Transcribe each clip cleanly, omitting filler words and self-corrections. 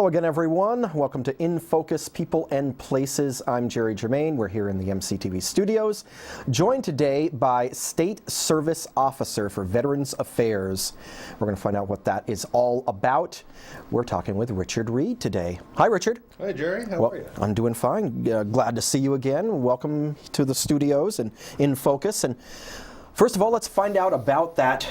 Hello again, everyone. Welcome to INFOcus People and Places. I'm Germain. We're here in the MCTV studios, joined today by State Service Officer for Veterans Affairs. We're going to find out what that is all about. We're talking with Richard Reed today. Hi, Richard. Hi, Jerry. How are you? I'm doing fine. Glad to see you again. Welcome to the studios and INFOcus. And first of all, let's find out about that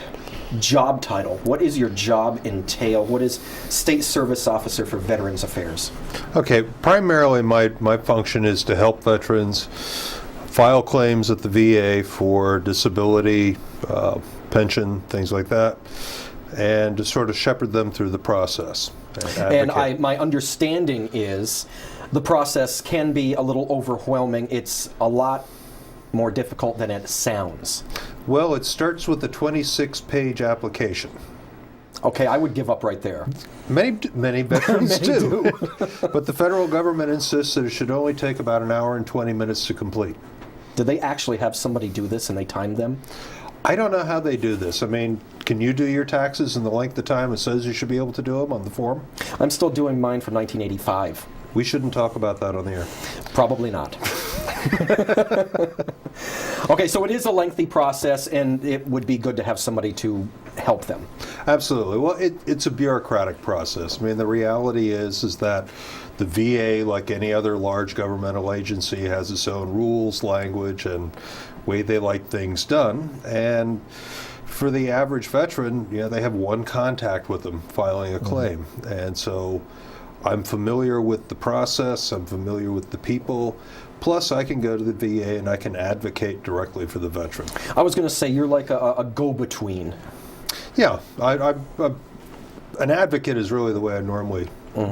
job title. What does your job entail? What is State Service Officer for Veterans Affairs? Okay, primarily my function is to help veterans file claims at the VA for disability, pension, things like that, and to sort of shepherd them through the process. And my understanding is the process can be a little overwhelming. It's a lot more difficult than it sounds. Well, it starts with a 26-page application. Okay, I would give up right there. Many veterans do. But the federal government insists that it should only take about an hour and 20 minutes to complete. Do they actually have somebody do this and they time them? I don't know how they do this. I mean, can you do your taxes in the length of time it says you should be able to do them on the form? I'm still doing mine from 1985. We shouldn't talk about that on the air. Probably not. Okay, so it is a lengthy process, and it would be good to have somebody to help them. Absolutely. Well, it's a bureaucratic process. I mean, the reality is that the VA, like any other large governmental agency, has its own rules, language, and way they like things done. And for the average veteran, they have one contact with them filing a claim. And so I'm familiar with the process, I'm familiar with the people, plus I can go to the VA and I can advocate directly for the veteran. I was going to say, you're like a go-between. Yeah, an advocate is really the way I normally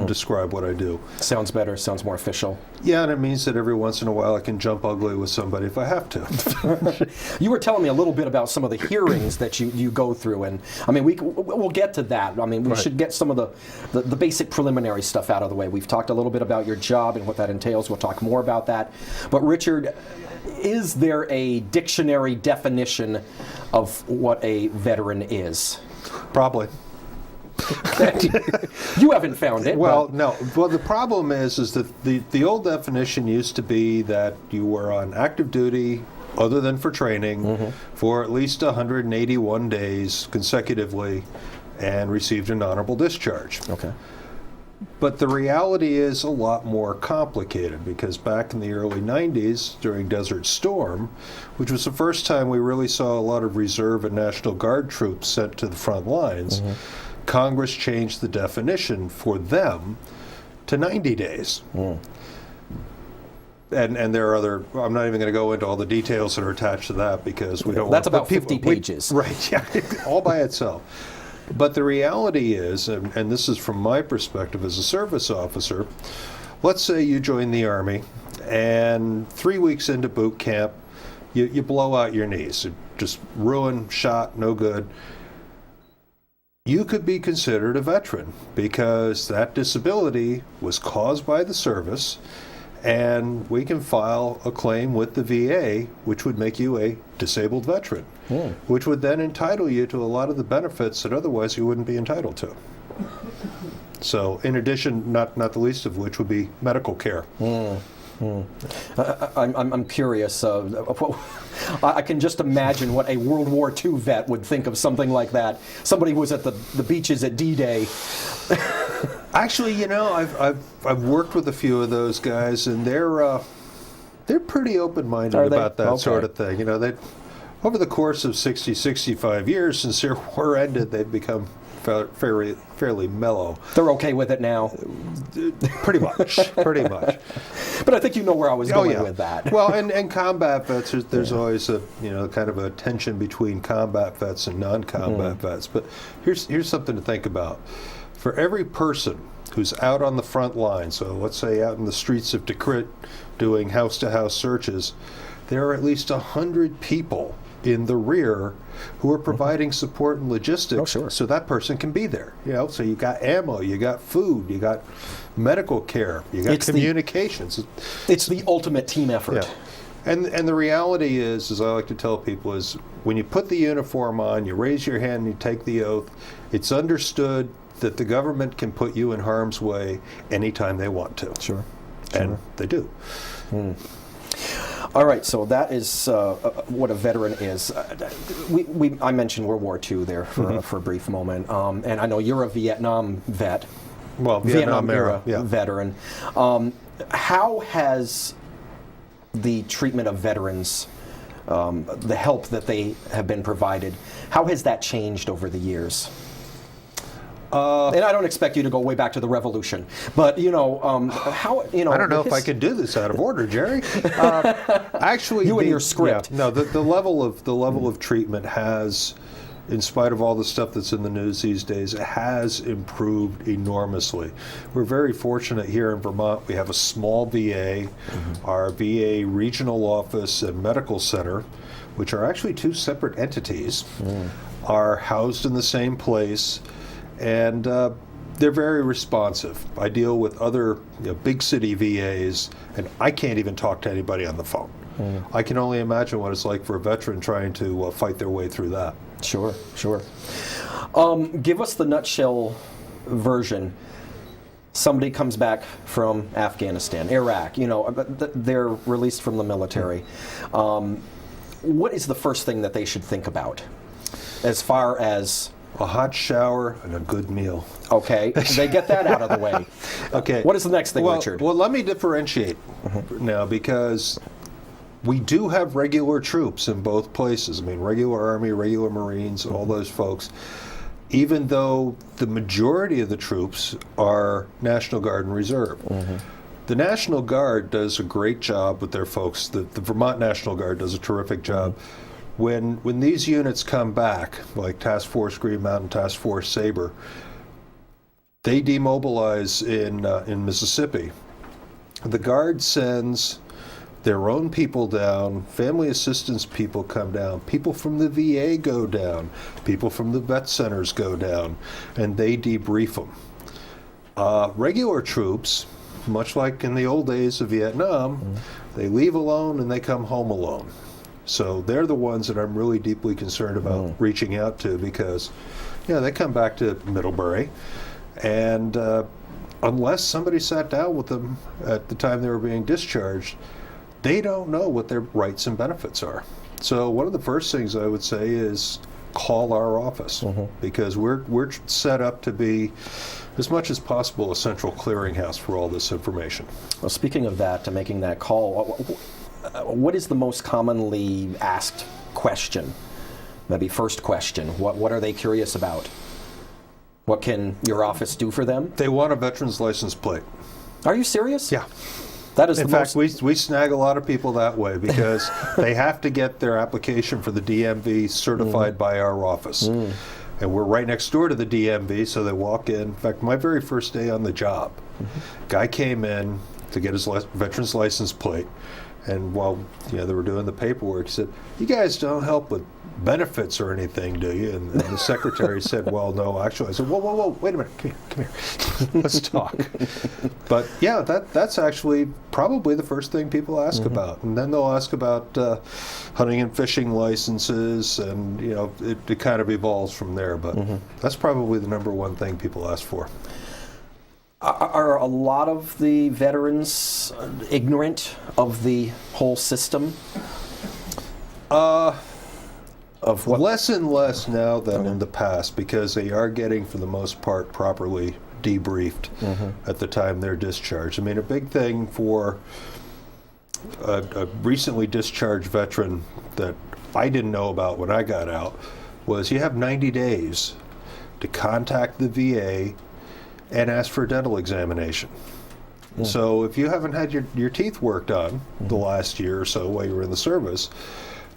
describe what I do. Sounds better, sounds more official. Yeah, and it means that every once in a while I can jump ugly with somebody if I have to. You were telling me a little bit about some of the hearings that you go through, and I mean, we'll get to that. I mean, we should get some of the basic preliminary stuff out of the way. We've talked a little bit about your job and what that entails. We'll talk more about that. But Richard, is there a dictionary definition of what a veteran is? Probably. You haven't found it. Well, no. Well, the problem is that the old definition used to be that you were on active duty, other than for training, for at least 181 days consecutively, and received an honorable discharge. Okay. But the reality is a lot more complicated, because back in the early 90s, during Desert Storm, which was the first time we really saw a lot of Reserve and National Guard troops sent to the front lines, Congress changed the definition for them to 90 days. And there are other, I'm not even going to go into all the details that are attached to that, because we don't That's want about 50 pages. Right, yeah, all by itself. But the reality is, and this is from my perspective as a service officer, let's say you join the Army, and 3 weeks into boot camp, you blow out your knees. Just ruined, shot, no good. You could be considered a veteran, because that disability was caused by the service, and we can file a claim with the VA, which would make you a disabled veteran, which would then entitle you to a lot of the benefits that otherwise you wouldn't be entitled to. So, in addition, not the least of which would be medical care. I'm curious. I can just imagine what a World War II vet would think of something like that. Somebody who was at the beaches at D-Day. Actually, I've worked with a few of those guys, and they're pretty open-minded about that sort of thing. They, over the course of 60, 65 years since their war ended, they've become fairly mellow. They're okay with it now? Pretty much. But I think you know where I was going with that. Well, and combat vets, there's always a kind of a tension between combat vets and non-combat vets. But here's something to think about. For every person who's out on the front line, so let's say out in the streets of Tikrit doing house-to-house searches, there are at least 100 people in the rear who are providing support and logistics, so that person can be there. So you got ammo, you got food, you got medical care, you got communications. It's the ultimate team effort. Yeah. And the reality is, as I like to tell people, is when you put the uniform on, you raise your hand and you take the oath, it's understood that the government can put you in harm's way anytime they want to. Sure. And they do. All right, so that is what a veteran is. I mentioned World War II there for a brief moment, and I know you're a Vietnam vet. Well, Vietnam era veteran. How has the treatment of veterans, the help that they have been provided, how has that changed over the years? And I don't expect you to go way back to the Revolution, but how I don't know if I can do this out of order, Jerry. Actually, and your script. No, the level of treatment has, in spite of all the stuff that's in the news these days, it has improved enormously. We're very fortunate here in Vermont. We have a small VA, our VA regional office and medical center, which are actually two separate entities, are housed in the same place. And they're very responsive. I deal with other big city VAs, and I can't even talk to anybody on the phone. I can only imagine what it's like for a veteran trying to fight their way through that. Sure. Give us the nutshell version. Somebody comes back from Afghanistan, Iraq, they're released from the military. What is the first thing that they should think about as far as a hot shower and a good meal? Okay, they get that out of the way. Okay. What is the next thing, Richard? Well, let me differentiate now, because we do have regular troops in both places. I mean, regular Army, regular Marines, all those folks. Even though the majority of the troops are National Guard and Reserve. The National Guard does a great job with their folks. The Vermont National Guard does a terrific job. When these units come back, like Task Force Green Mountain, Task Force Sabre, they demobilize in Mississippi. The Guard sends their own people down, family assistance people come down, people from the VA go down, people from the vet centers go down, and they debrief them. Regular troops, much like in the old days of Vietnam, they leave alone and they come home alone. So they're the ones that I'm really deeply concerned about reaching out to, because they come back to Middlebury, and unless somebody sat down with them at the time they were being discharged, they don't know what their rights and benefits are. So one of the first things I would say is call our office, because we're set up to be, as much as possible, a central clearinghouse for all this information. Well, speaking of that, to making that call, what is the most commonly asked question? Maybe first question. What are they curious about? What can your office do for them? They want a veteran's license plate. Are you serious? Yeah. That is in fact, we snag a lot of people that way, because they have to get their application for the DMV certified by our office. And we're right next door to the DMV, so they walk in. In fact, my very first day on the job, guy came in to get his veteran's license plate. And while they were doing the paperwork, he said, "You guys don't help with benefits or anything, do you?" And the secretary said, "Well, no, actually." I said, "Whoa, wait a minute, come here, let's talk." But yeah, that's actually probably the first thing people ask about, and then they'll ask about hunting and fishing licenses, and it kind of evolves from there. But that's probably the number one thing people ask for. Are a lot of the veterans ignorant of the whole system? Of what? Less and less now than in the past, because they are getting, for the most part, properly debriefed at the time they're discharged. I mean, a big thing for a recently discharged veteran that I didn't know about when I got out was you have 90 days to contact the VA and ask for a dental examination. So if you haven't had your teeth worked on the last year or so while you were in the service,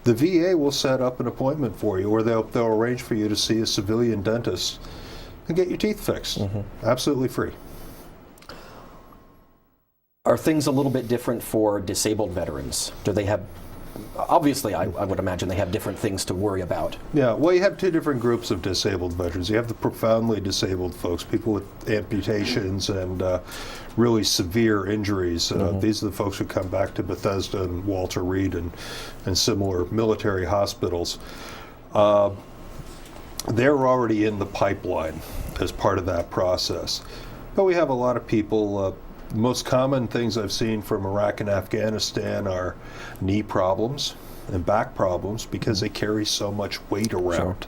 the VA will set up an appointment for you, or they'll arrange for you to see a civilian dentist and get your teeth fixed. Absolutely free. Are things a little bit different for disabled veterans? Do they have, obviously I would imagine they have different things to worry about. Yeah, well, you have two different groups of disabled veterans. You have the profoundly disabled folks, people with amputations and really severe injuries. These are the folks who come back to Bethesda and Walter Reed and similar military hospitals. they're already in the pipeline as part of that process. But we have a lot of people, the most common things I've seen from Iraq and Afghanistan are knee problems and back problems because they carry so much weight around.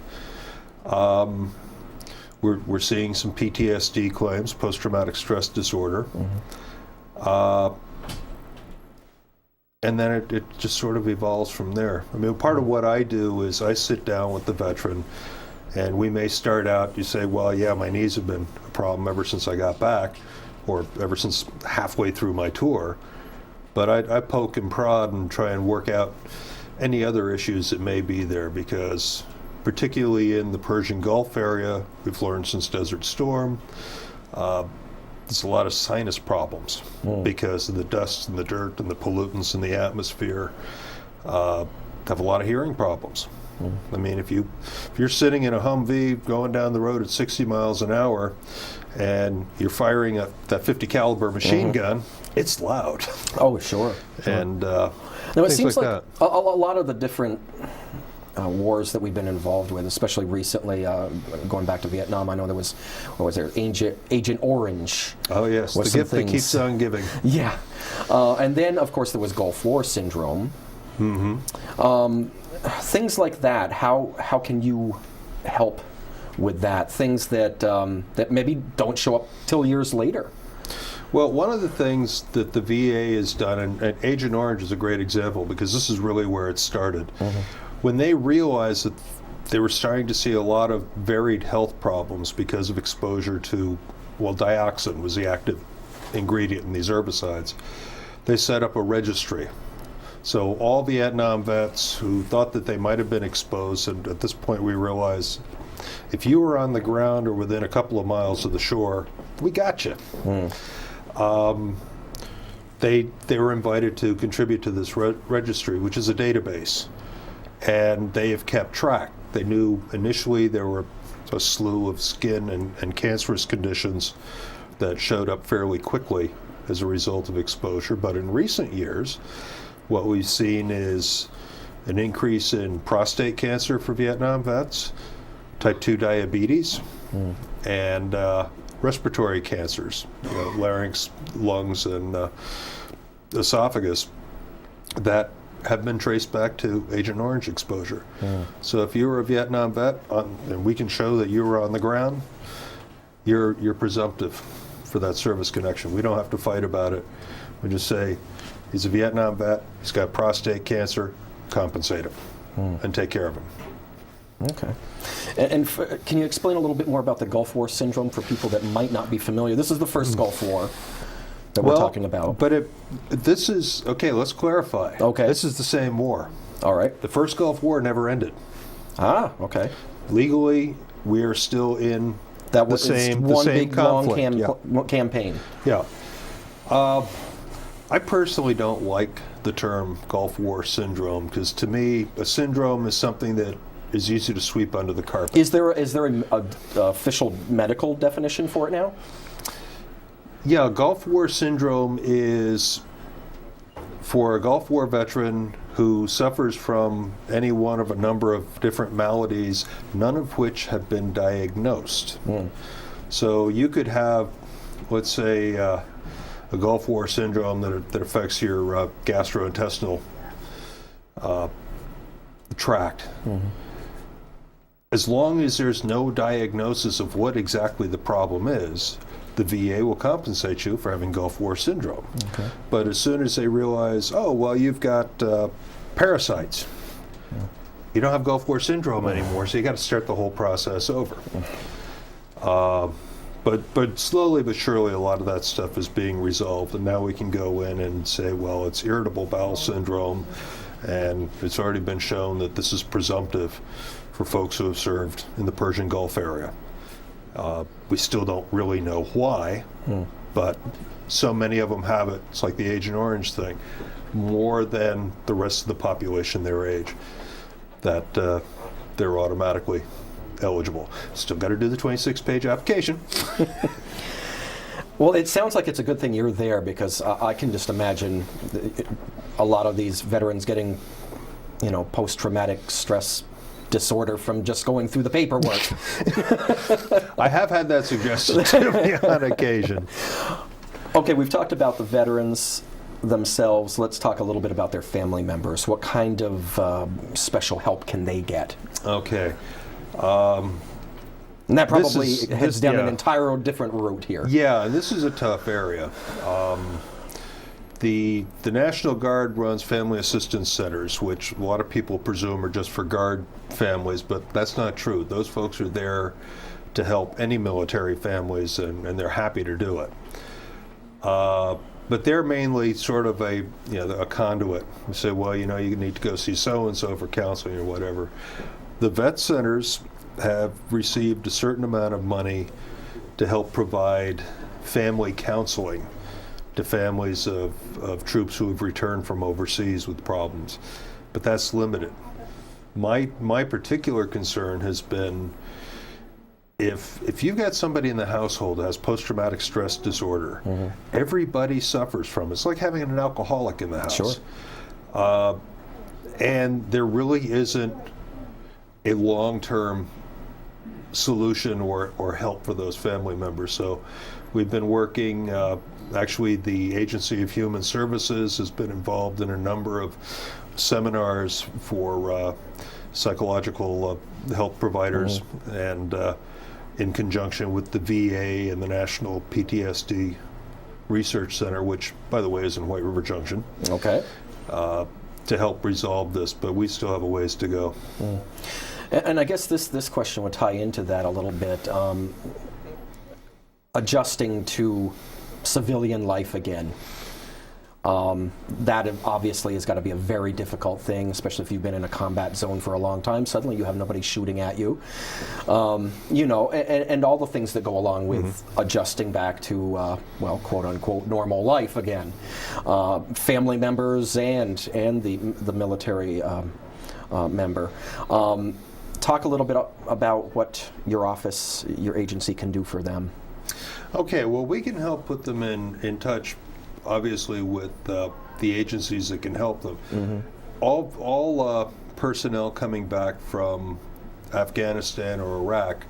Sure. We're seeing some PTSD claims, post-traumatic stress disorder. And then it just sort of evolves from there. I mean, part of what I do is I sit down with the veteran, and we may start out, you say, well, yeah, my knees have been a problem ever since I got back, or ever since halfway through my tour. But I poke and prod and try and work out any other issues that may be there, because particularly in the Persian Gulf area, we've learned since Desert Storm, there's a lot of sinus problems because of the dust and the dirt and the pollutants in the atmosphere. Have a lot of hearing problems. I mean, if you're sitting in a Humvee going down the road at 60 miles an hour and you're firing that 50 caliber machine gun, it's loud. Oh, sure. And now it seems like that. a lot of the different wars that we've been involved with, especially recently, going back to Vietnam, I know there was, what was there, Agent Orange. Oh yes, the gift that keeps on giving. Yeah. And then, of course, there was Gulf War syndrome. Things like that, how can you help with that? Things that, that maybe don't show up till years later. Well, one of the things that the VA has done, and Agent Orange is a great example because this is really where it started. When they realized that they were starting to see a lot of varied health problems because of exposure to, well, dioxin was the active ingredient in these herbicides, they set up a registry. So all Vietnam vets who thought that they might have been exposed, and at this point we realize if you were on the ground or within a couple of miles of the shore, we got you. They were invited to contribute to this registry, which is a database. And they have kept track. They knew initially there were a slew of skin and cancerous conditions that showed up fairly quickly as a result of exposure. But in recent years, what we've seen is an increase in prostate cancer for Vietnam vets, type 2 diabetes, and respiratory cancers, larynx, lungs, and esophagus, that have been traced back to Agent Orange exposure. So if you were a Vietnam vet, and we can show that you were on the ground, you're presumptive for that service connection. We don't have to fight about it. We just say, he's a Vietnam vet, he's got prostate cancer, compensate him and take care of him. Okay. And can you explain a little bit more about the Gulf War syndrome for people that might not be familiar? This is the first Gulf War that we're talking about. But this is, okay, let's clarify. Okay. This is the same war. All right. The first Gulf War never ended. Ah, okay. Legally, we are still in the same conflict. Long campaign. Yeah. I personally don't like the term Gulf War syndrome because to me, a syndrome is something that is easy to sweep under the carpet. Is there an official medical definition for it now? Yeah, Gulf War syndrome is for a Gulf War veteran who suffers from any one of a number of different maladies, none of which have been diagnosed. So you could have, let's say, a Gulf War syndrome that affects your gastrointestinal tract. As long as there's no diagnosis of what exactly the problem is, the VA will compensate you for having Gulf War syndrome. Okay. But as soon as they realize, oh, well, you've got parasites, you don't have Gulf War syndrome anymore, so you got to start the whole process over. But slowly but surely, a lot of that stuff is being resolved, and now we can go in and say, well, it's irritable bowel syndrome, and it's already been shown that this is presumptive for folks who have served in the Persian Gulf area. We still don't really know why, but so many of them have it. It's like the Agent Orange thing, more than the rest of the population their age, that they're automatically eligible. Still got to do the 26-page application. Well, it sounds like it's a good thing you're there because I can just imagine a lot of these veterans getting, post-traumatic stress disorder from just going through the paperwork. I have had that suggested to me on occasion. Okay, we've talked about the veterans themselves. Let's talk a little bit about their family members. What kind of special help can they get? Okay. And that probably heads down an entire different route here. Yeah, and this is a tough area. The National Guard runs family assistance centers, which a lot of people presume are just for Guard families, but that's not true. Those folks are there to help any military families, and they're happy to do it. But they're mainly sort of a conduit. You say, well, you need to go see so-and-so for counseling or whatever. The vet centers have received a certain amount of money to help provide family counseling to families of troops who have returned from overseas with problems. But that's limited. My particular concern has been if you've got somebody in the household that has post-traumatic stress disorder, everybody suffers from it. It's like having an alcoholic in the house. Sure. And there really isn't a long-term solution or help for those family members. So we've been working, actually the Agency of Human Services has been involved in a number of seminars for psychological health providers, and in conjunction with the VA and the National PTSD Research Center, which, by the way, is in White River Junction. Okay. To help resolve this, but we still have a ways to go. And I guess this question would tie into that a little bit. Adjusting to civilian life again. That obviously has got to be a very difficult thing, especially if you've been in a combat zone for a long time. Suddenly you have nobody shooting at you. And all the things that go along with adjusting back to, quote unquote, normal life again. Family members and the military member. Talk a little bit about what your office, your agency can do for them. Okay, well, we can help put them in touch, obviously, with the agencies that can help them. All personnel coming back from Afghanistan or Iraq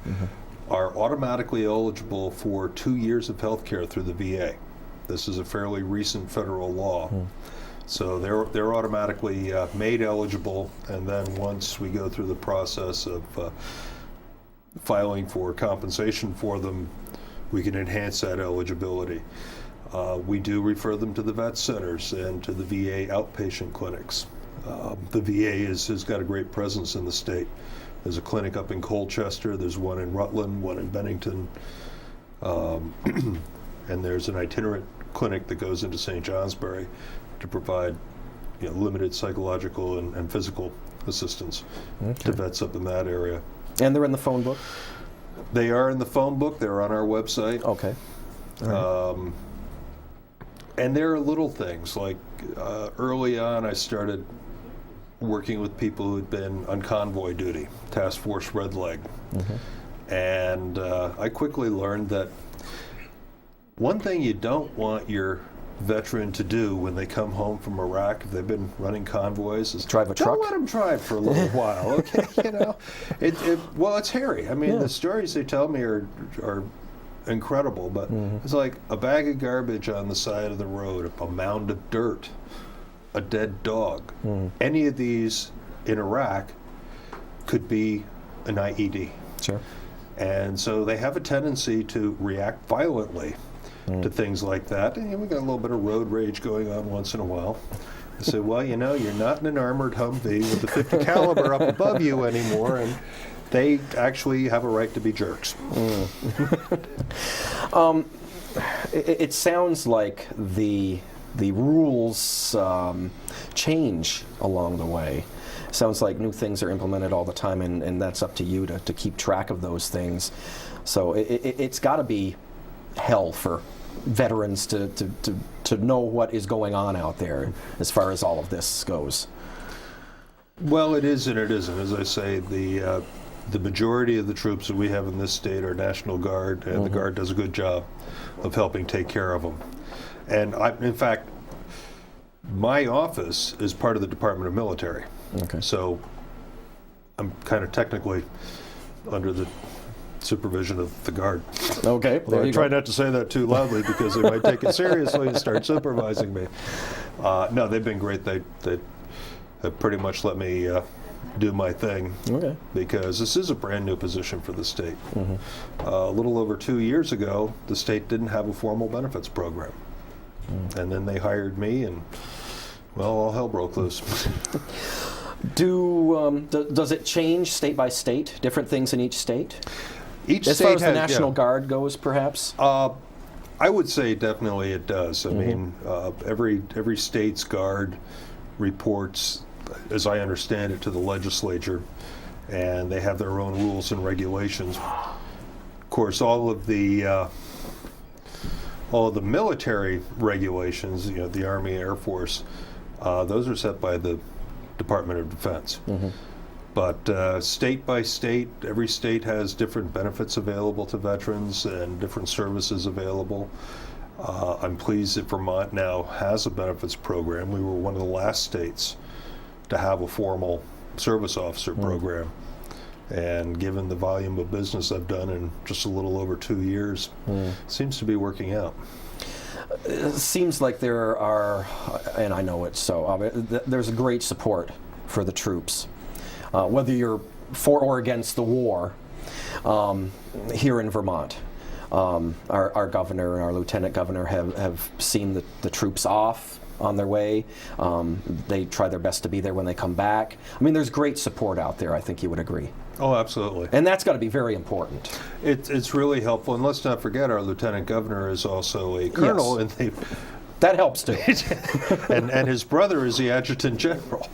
are automatically eligible for 2 years of health care through the VA. This is a fairly recent federal law. So they're automatically made eligible, and then once we go through the process of filing for compensation for them, we can enhance that eligibility. We do refer them to the vet centers and to the VA outpatient clinics. The VA has got a great presence in the state. There's a clinic up in Colchester, there's one in Rutland, one in Bennington, and there's an itinerant clinic that goes into St. Johnsbury to provide limited psychological and physical assistance to vets up in that area. And they're in the phone book? They are in the phone book. They're on our website. Okay. Right. And there are little things like early on I started working with people who had been on convoy duty, Task Force Red Leg. And I quickly learned that one thing you don't want your veteran to do when they come home from Iraq, if they've been running convoys, is drive a truck. Don't let them drive for a little while, okay? It's hairy. I mean, the stories they tell me are incredible, but it's like a bag of garbage on the side of the road, a mound of dirt, a dead dog. Any of these in Iraq could be an IED. Sure. And so they have a tendency to react violently to things like that. And we got a little bit of road rage going on once in a while. I say, well, you're not in an armored Humvee with the 50 caliber up above you anymore, and they actually have a right to be jerks. It sounds like the rules change along the way. Sounds like new things are implemented all the time, and that's up to you to keep track of those things. So it's got to be hell for veterans to know what is going on out there as far as all of this goes. Well, it is and it isn't. As I say, the majority of the troops that we have in this state are National Guard, and the Guard does a good job of helping take care of them. And in fact, my office is part of the Department of Military. Okay. So I'm kind of technically under the supervision of the guard. Okay, there I you try go. not to say that too loudly because they might take it seriously and start supervising me. No, they've been great. They have pretty much let me do my thing, Okay. because this is a brand new position for the state. A little over 2 years ago, the state didn't have a formal benefits program. And then they hired me, and, well, all hell broke loose. Does it change state by state? Different things in each state? Each As state far as the has, National yeah. Guard goes, perhaps? I would say definitely it does. I mean, every state's guard reports, as I understand it, to the legislature, and they have their own rules and regulations. Of course, all of the military regulations, you know, the Army, Air Force, those are set by the Department of Defense. But state by state, every state has different benefits available to veterans and different services available. I'm pleased that Vermont now has a benefits program. We were one of the last states to have a formal service officer program. And given the volume of business I've done in just a little over 2 years, seems to be working out. It seems like there are, and I know it's so, there's great support for the troops. Whether you're for or against the war, here in Vermont. Our governor and our lieutenant governor have seen the troops off on their way. They try their best to be there when they come back. I mean, there's great support out there, I think you would agree. Oh, absolutely. And that's got to be very important. It's really helpful. And let's not forget, our lieutenant governor is also a colonel, Yes. and That helps too. and his brother is the adjutant general.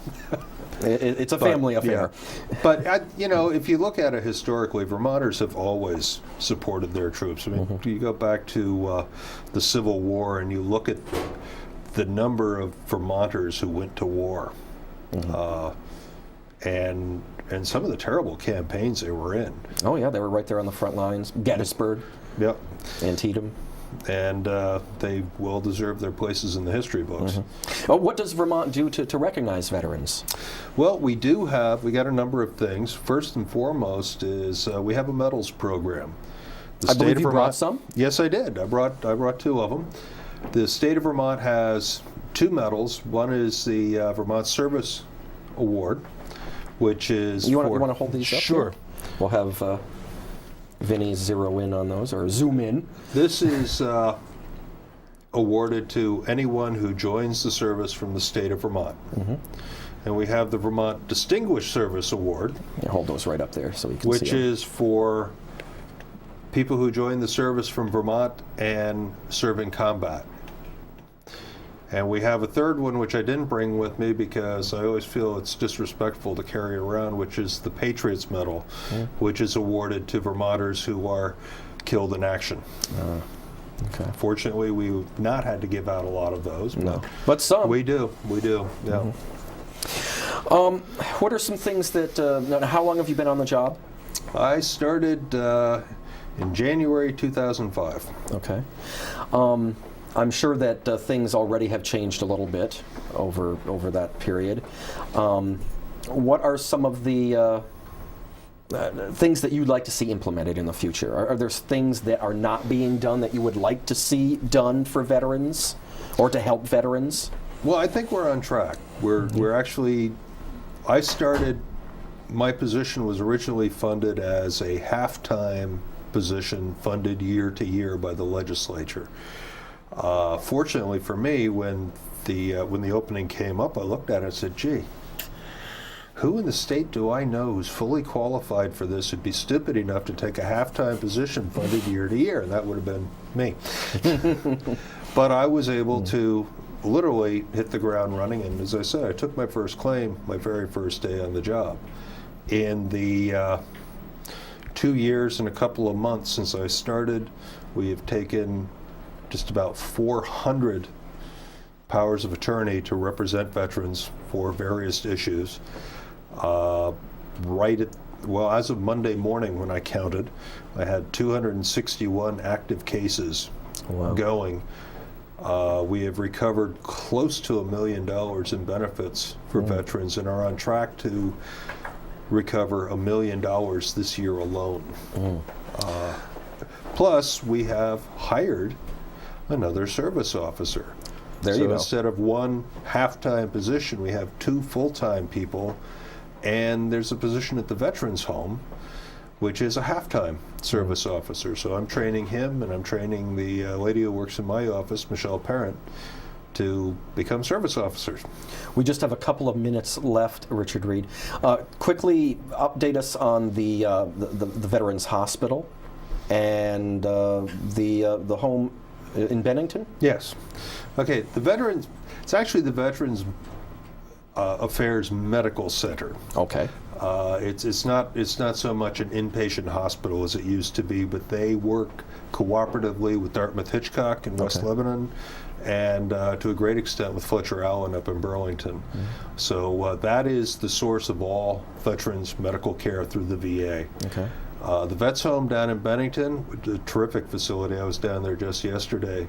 It's a family affair. Yeah. But, if you look at it historically, Vermonters have always supported their troops. I mean, you go back to the Civil War and you look at the number of Vermonters who went to war, and some of the terrible campaigns they were in. Oh yeah, they were right there on the front lines. Gettysburg, Yep. Antietam. And they well deserve their places in the history books. Oh, what does Vermont do to recognize veterans? Well, we got a number of things. First and foremost is we have a medals program. The I state believe of you Vermont, brought some? Yes, I did. I brought 2 of them. The state of Vermont has 2 medals. One is the Vermont Service Award, which is You want to hold these up? Sure. Here? We'll have Vinny zero in on those, or zoom in. This is awarded to anyone who joins the service from the state of Vermont. And we have the Vermont Distinguished Service Award, Yeah, hold those right up there so you can see which them. is for people who join the service from Vermont and serve in combat. And we have a third one, which I didn't bring with me because I always feel it's disrespectful to carry around, which is the Patriots Medal, which is awarded to Vermonters who are killed in action. Okay. Fortunately, we've not had to give out a lot of those. No, but some. We do, yeah. What are some things that? How long have you been on the job? I started in January 2005. Okay. I'm sure that things already have changed a little bit over that period. What are some of the things that you'd like to see implemented in the future? Are there things that are not being done that you would like to see done for veterans or to help veterans? Well, I think we're on track. We're actually, my position was originally funded as a half-time position funded year to year by the legislature. Fortunately for me, when the opening came up, I looked at it and said, gee, who in the state do I know who's fully qualified for this would be stupid enough to take a half-time position funded year to year? And that would have been me. But I was able to literally hit the ground running, and as I said, I took my first claim my very first day on the job. In the 2 years and a couple of months since I started, we have taken just about 400 powers of attorney to represent veterans for various issues. As of Monday morning when I counted, I had 261 active cases going. We have recovered close to $1 million in benefits for veterans and are on track to recover $1 million this year alone. Plus, we have hired another service officer. There so you go. Instead of one half-time position, we have 2 full-time people, and there's a position at the Veterans Home, which is a half-time service officer. So I'm training him, and I'm training the lady who works in my office, Michelle Parent, to become service officers. We just have a couple of minutes left, Richard Reed. Quickly update us on the Veterans Hospital and the home in Bennington? Yes. Okay, it's actually the Veterans Affairs Medical Center. Okay. It's not so much an inpatient hospital as it used to be, but they work cooperatively with Dartmouth Hitchcock in West Lebanon, and to a great extent with Fletcher Allen up in Burlington. So that is the source of all veterans medical care through the VA. Okay. The Vets Home down in Bennington, a terrific facility, I was down there just yesterday,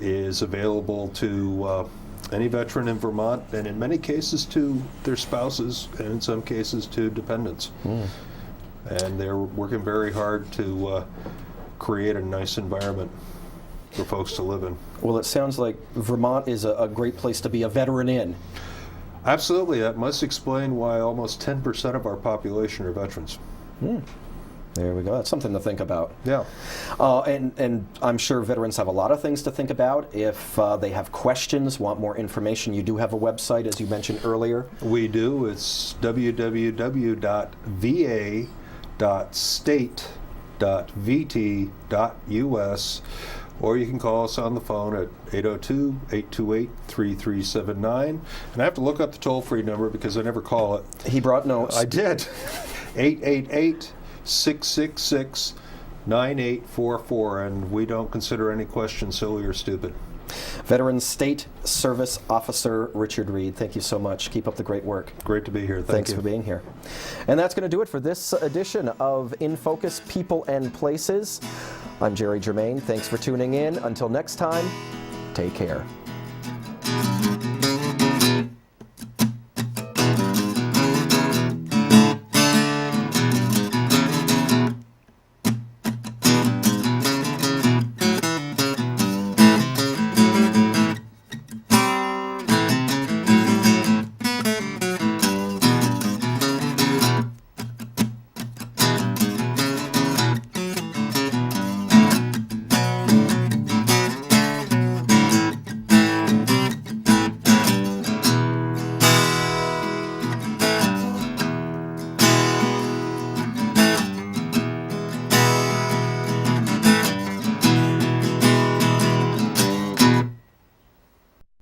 is available to any veteran in Vermont, and in many cases to their spouses, and in some cases to dependents. And they're working very hard to create a nice environment for folks to live in. Well, it sounds like Vermont is a great place to be a veteran in. Absolutely. That must explain why almost 10% of our population are veterans. There we go. That's something to think about. Yeah. And I'm sure veterans have a lot of things to think about. If they have questions, want more information, you do have a website, as you mentioned earlier. We do. It's www.va.state.vt.us, or you can call us on the phone at 802-828-3379. And I have to look up the toll-free number because I never call it. He brought notes. I did. 888-666-9844, and we don't consider any questions silly or stupid. Veteran State Service Officer Richard Reed, thank you so much. Keep up the great work. Great to be here. Thanks you. for being here. And that's going to do it for this edition of INFOcus People and Places. I'm Germain. Thanks for tuning in. Until next time, take care.